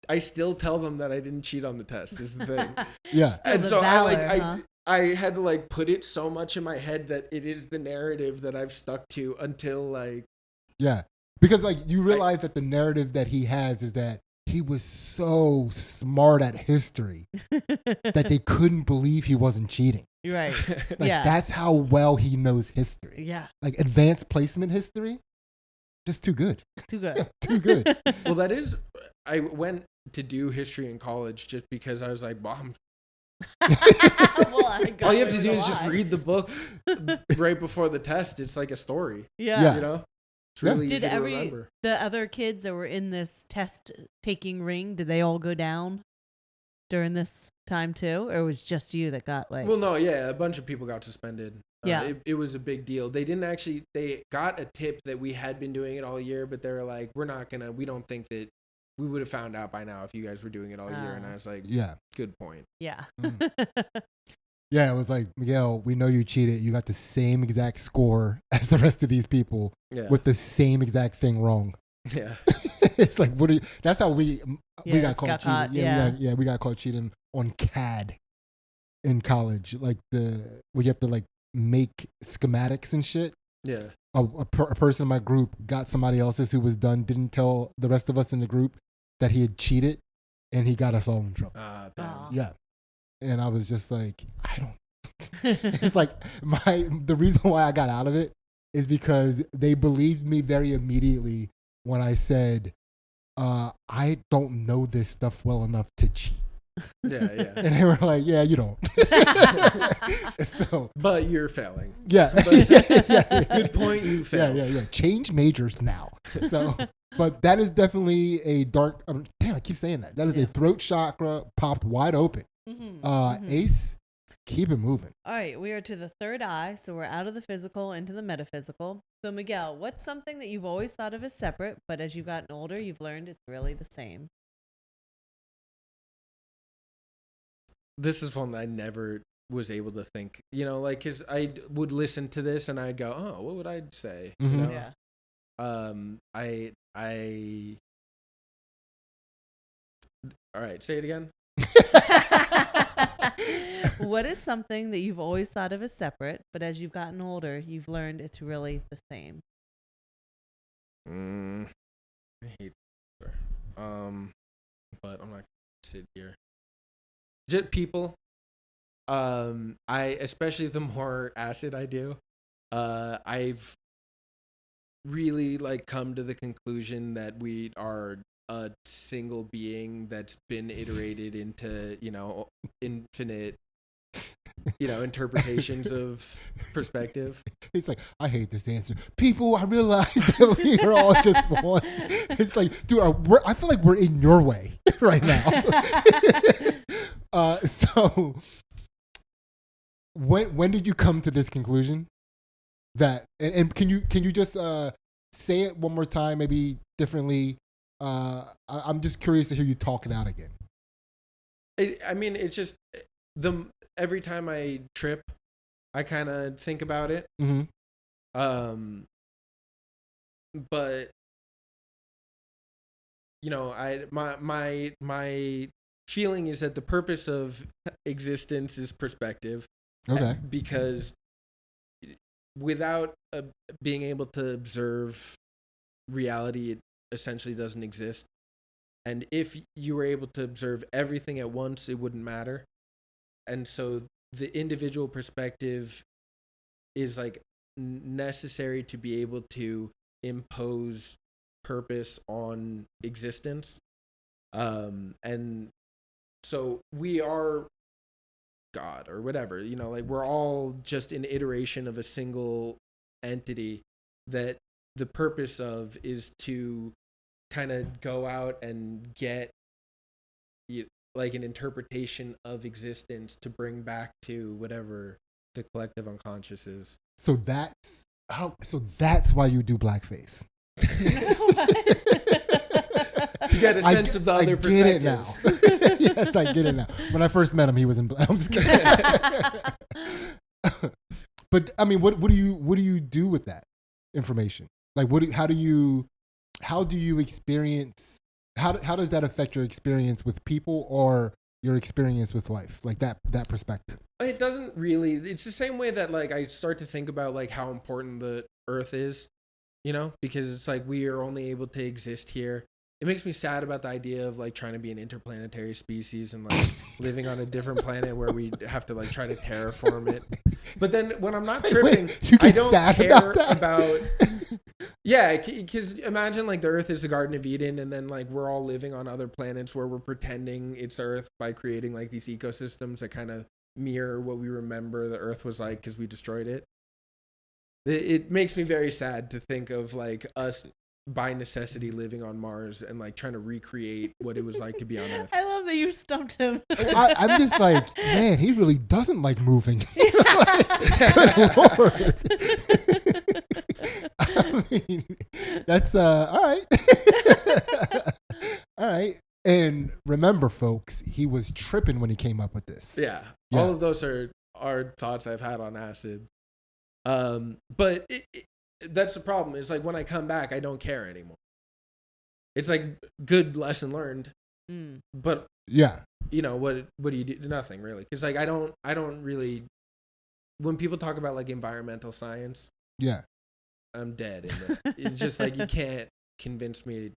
I still tell them that I didn't cheat on the test. Is the thing. Yeah. And so I had to like put it so much in my head that it is the narrative that I've stuck to until like. Yeah, because like you realize that the narrative that he has is that he was so smart at history that they couldn't believe he wasn't cheating. Right. Like that's how well he knows history. Yeah. Like advanced placement history, just too good. Too good. Too good. Well, that is. I went to do history in college just because I was like, well, all you have to do is just read the book right before the test. It's like a story. Yeah. You know? It's really easy to remember. The other kids that were in this test taking ring, did they all go down during this time too? Or was just you that got like... Well, no, yeah. A bunch of people got suspended. Yeah. It was a big deal. They got a tip that we had been doing it all year, but they were like, we don't think that we would have found out by now if you guys were doing it all year. And I was like, yeah, good point. Yeah. Yeah, it was like, Miguel, we know you cheated. You got the same exact score as the rest of these people with the same exact thing wrong. Yeah. It's like, what? That's how we got caught caught, cheating. We got caught cheating on CAD in college. Like where you have to like make schematics and shit. Yeah. A person in my group got somebody else's who was done, didn't tell the rest of us in the group that he had cheated, and he got us all in trouble. Yeah. And I was just like, I don't. It's like the reason why I got out of it is because they believed me very immediately when I said, I don't know this stuff well enough to cheat. Yeah. And they were like, yeah, you don't. So, but you're failing. Yeah. Good point. You failed. Yeah. Change majors now. So, but that is definitely a dark. Damn, I keep saying that. That is a throat chakra popped wide open. Ace, keep it moving. All right, we are to the third eye, so we're out of the physical into the metaphysical. So Miguel, what's something that you've always thought of as separate, but as you've gotten older, you've learned it's really the same? This is one that I never was able to think, like, because I would listen to this and I'd go, oh, what would I say? Yeah. All right, say it again. What is something that you've always thought of as separate, but as you've gotten older, you've learned it's really the same? I hate that. But I'm not gonna sit here. Just people. Especially the more acid I do, I've really like come to the conclusion that we are a single being that's been iterated into, infinite, interpretations of perspective. He's like, I hate this answer. People, I realize that we are all just one. It's like, dude, I feel like we're in your way right now. So when did you come to this conclusion? That and can you just say it one more time, maybe differently? I'm just curious to hear you talk it out again. It's just every time I trip, I kind of think about it. But my feeling is that the purpose of existence is perspective. Okay. Because without being able to observe reality, it essentially doesn't exist. And if you were able to observe everything at once, it wouldn't matter. And so the individual perspective is like necessary to be able to impose purpose on existence. And so we are God or whatever, like we're all just an iteration of a single entity that the purpose of is to kind of go out and get like an interpretation of existence to bring back to whatever the collective unconscious is. So that's why you do blackface. To get a sense of the other perspective. I get it now. Yes, I get it now. When I first met him, he was in black. I'm just kidding. But I mean, what do you do with that information? Like, how do you experience? How does that affect your experience with people or your experience with life? Like that perspective. It doesn't really. It's the same way that like I start to think about like how important the Earth is, because it's like we are only able to exist here. It makes me sad about the idea of like trying to be an interplanetary species and like living on a different planet where we have to like try to terraform it. But then when I'm not tripping, I don't care about yeah, because imagine like the Earth is the Garden of Eden and then like we're all living on other planets where we're pretending it's Earth by creating like these ecosystems that kind of mirror what we remember the Earth was like because we destroyed it. It makes me very sad to think of like us by necessity living on Mars and like trying to recreate what it was like to be on Earth. I love that you stumped him. I'm just like, man, he really doesn't like moving. Good Lord. I mean, that's all right. All right. And remember, folks, he was tripping when he came up with this. Yeah. All of those are thoughts I've had on acid. But that's the problem. Is like when I come back, I don't care anymore. It's like good lesson learned. But yeah, you know, what do you do? Nothing really. Because like I don't really, when people talk about like environmental science, yeah, I'm dead in it. It's just like you can't convince me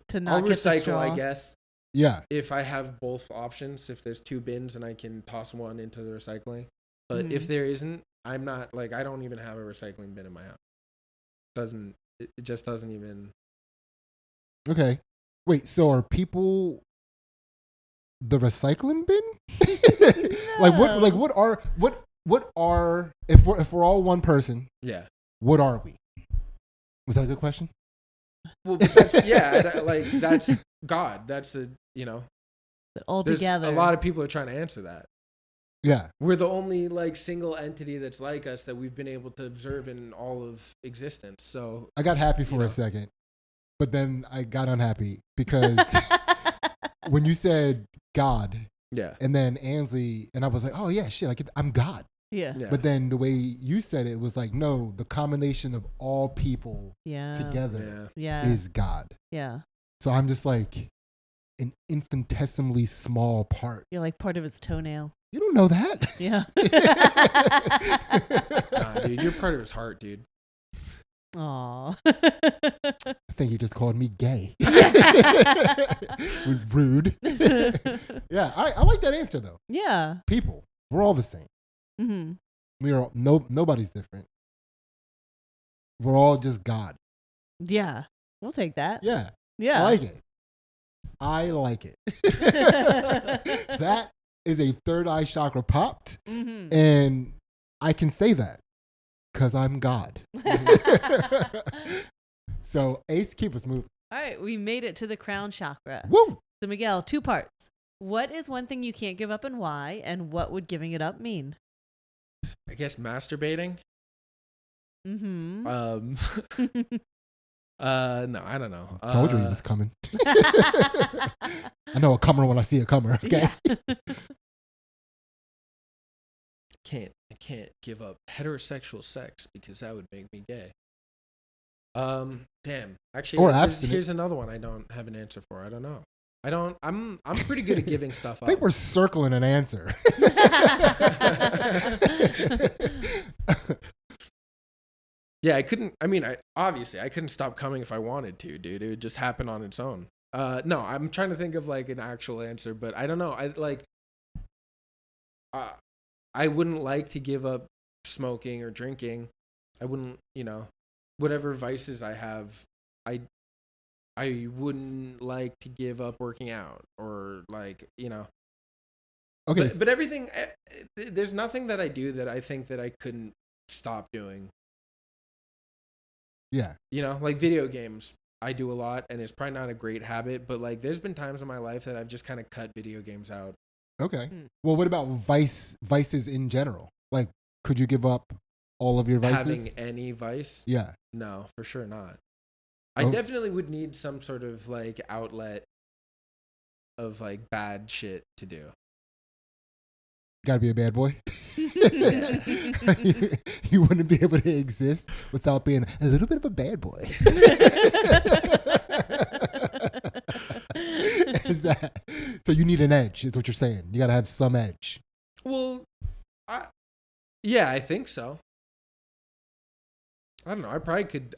to not I'll get the recycle, straw. I guess. yeah. If I have both options, if there's 2 bins and I can toss one into the recycling. But if there isn't, I'm not like, I don't even have a recycling bin in my house. It just doesn't even. Okay. Wait, so are people the recycling bin? No. what are if we're all one person, Yeah. what are we? Was that a good question? Well, but that's, that's God. That's All there's together. a lot of people are trying to answer that. Yeah. We're the only like single entity that's like us that we've been able to observe in all of existence. So I got happy for a second, but then I got unhappy because when you said God, yeah, and then Ansley, and I was like, oh yeah, shit, I'm God. Yeah. But then the way you said it was like, no, the combination of all people together is God. Yeah. So I'm just like an infinitesimally small part. You're like part of its toenail. You don't know that. Yeah. Nah, dude, you're part of his heart, dude. Aw. I think you just called me gay. Rude. Yeah, I like that answer though. Yeah. People, we're all the same. Mm-hmm. We are nobody's different. We're all just God. Yeah. We'll take that. Yeah. Yeah. I like it. That is a third eye chakra popped. Mm-hmm. And I can say that because I'm God. So Ace, keep us moving. All right. We made it to the crown chakra. Woo! So Miguel, 2 parts. What is one thing you can't give up and why? And what would giving it up mean? I guess masturbating. Mm-hmm. No, I don't know. Told you he was coming. I know a comer when I see a comer. Okay. Yeah. I can't give up heterosexual sex because that would make me gay. Damn. Actually, or abstinent. Here's another one I don't have an answer for. I don't know. I'm pretty good at giving stuff up. I think we're circling an answer. Yeah, I couldn't. I mean, obviously I couldn't stop coming if I wanted to, dude. It would just happen on its own. No, I'm trying to think of like an actual answer, but I don't know. I wouldn't like to give up smoking or drinking. I wouldn't, whatever vices I have, I wouldn't like to give up working out or like, Okay. But everything, there's nothing that I do that I think that I couldn't stop doing. Yeah. Like video games, I do a lot, and it's probably not a great habit, but like there's been times in my life that I've just kind of cut video games out. Okay. Well, what about vices in general? Like, could you give up all of your vices? Having any vice? Yeah. No, for sure not. I definitely would need some sort of like outlet of like bad shit to do. Gotta be a bad boy. You wouldn't be able to exist without being a little bit of a bad boy. So you need an edge, is what you're saying. You gotta have some edge. Well, yeah, I think so. I don't know. I probably could.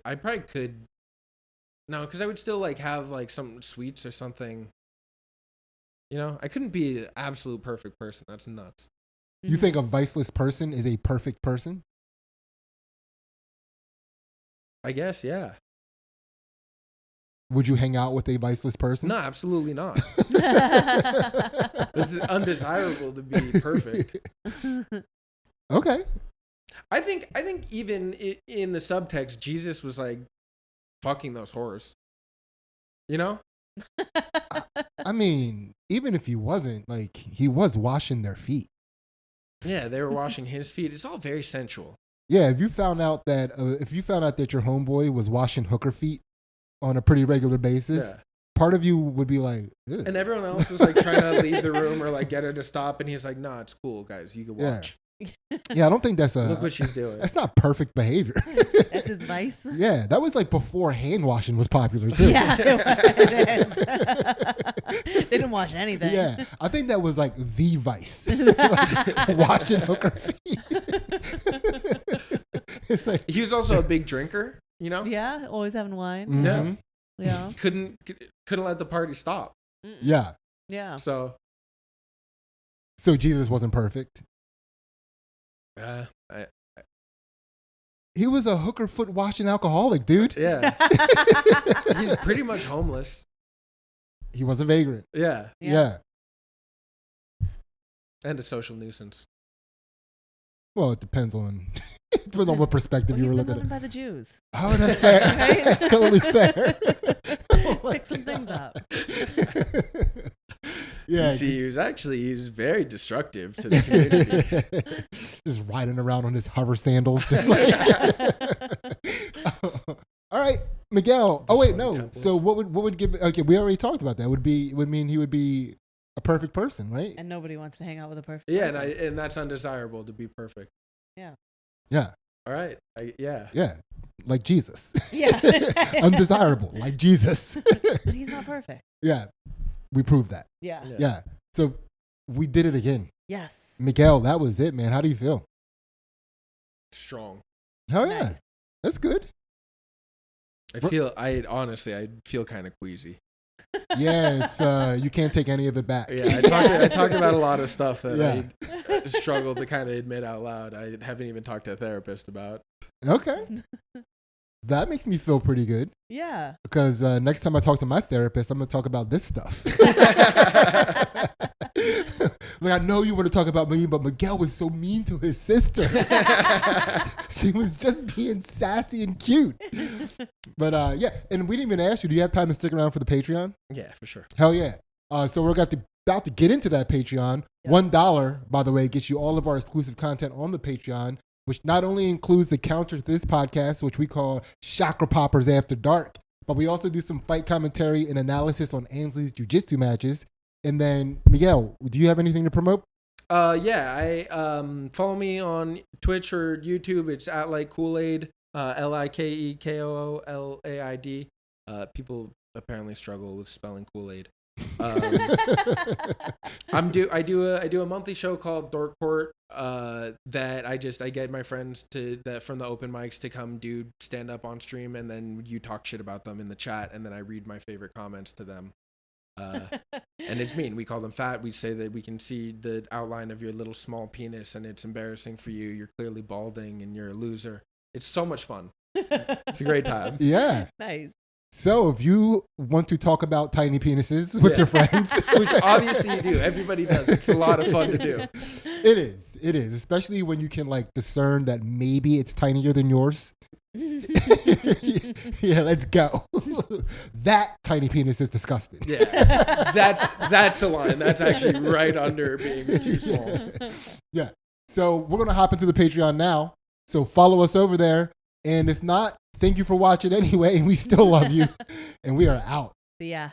No, because I would still like have like some sweets or something. I couldn't be an absolute perfect person. That's nuts. You think a viceless person is a perfect person? I guess, yeah. Would you hang out with a viceless person? No, absolutely not. This is undesirable to be perfect. Okay. I think even in the subtext, Jesus was like fucking those whores. I mean, even if he wasn't, like, he was washing their feet. Yeah, they were washing his feet. It's all very sensual. Yeah, if you found out that your homeboy was washing hooker feet on a pretty regular basis, part of you would be like, ew. And everyone else was like trying to leave the room or like get her to stop, and he's like, "Nah, it's cool, guys. You can watch." Yeah, I don't think that's Look what she's doing. That's not perfect behavior. That's his vice. Yeah, that was like before hand washing was popular too. Yeah, it is. They didn't wash anything. Yeah, I think that was like the vice. Like, washing hooker feet. It's like He was also a big drinker, you know? Yeah, always having wine. mhm. Yeah. Couldn't let the party stop. Yeah. Yeah. So Jesus wasn't perfect. He was a hooker foot washing alcoholic, dude. yeah. He's pretty much homeless. He was a vagrant. Yeah. Yeah. And a social nuisance. Well, it depends on what perspective Well, you were he's been looking living at. by the Jews. Oh, that's fair. Right? That's totally fair. Pick some things up. Yeah. You see, he was very destructive to the community. Just riding around on his hover sandals, just like. All right, Miguel. Oh wait, no. Temples. So what would give? Okay, we already talked about that. Would mean he would be a perfect person, right? And nobody wants to hang out with a perfect Yeah, person. and that's undesirable to be perfect. Yeah, All right. Yeah. yeah, like Jesus. Yeah. Undesirable, like Jesus. But he's not perfect. Yeah, we proved that. Yeah. Yeah. Yeah. So we did it again, Yes. Miguel. That was it, man. How do you feel? Strong. Oh yeah, Nice. that's good. I honestly feel kind of queasy. Yeah, it's you can't take any of it back. Yeah, I talked about a lot of stuff that Yeah. I struggled to kind of admit out loud. I haven't even talked to a therapist about. Okay. That makes me feel pretty good Yeah. because next time I talk to my therapist, I'm going to talk about this stuff. Like, I know you want to talk about me, but Miguel was so mean to his sister. She was just being sassy and cute. But yeah, and we didn't even ask you, do you have time to stick around for the Patreon? Yeah, for sure. Hell yeah. So we're about to get into that Patreon. Yes. $1, by the way, gets you all of our exclusive content on the Patreon, which not only includes the counter to this podcast, which we call Chakra Poppers After Dark, but we also do some fight commentary and analysis on Ansley's Jiu Jitsu matches. And then, Miguel, do you have anything to promote? Yeah, I follow me on Twitch or YouTube. It's at like Kool-Aid, LikeKoolaid. People apparently struggle with spelling Kool-Aid. I do a monthly show called Dork Court that I get my friends from the open mics to come do stand up on stream, and then you talk shit about them in the chat, and then I read my favorite comments to them. And it's mean. We call them fat. We say that we can see the outline of your little small penis, and it's embarrassing for you. You're clearly balding, and you're a loser. It's so much fun. It's a great time. Yeah. Nice. So if you want to talk about tiny penises with your friends, Which obviously you do. Everybody does. It's a lot of fun to do. It is, especially when you can like discern that maybe it's tinier than yours. Yeah, let's go. That tiny penis is disgusting. Yeah, that's the line. That's actually right under being too small. Yeah. So we're gonna hop into the Patreon now. So follow us over there, and if not, thank you for watching anyway. We still love you, and we are out. Yeah.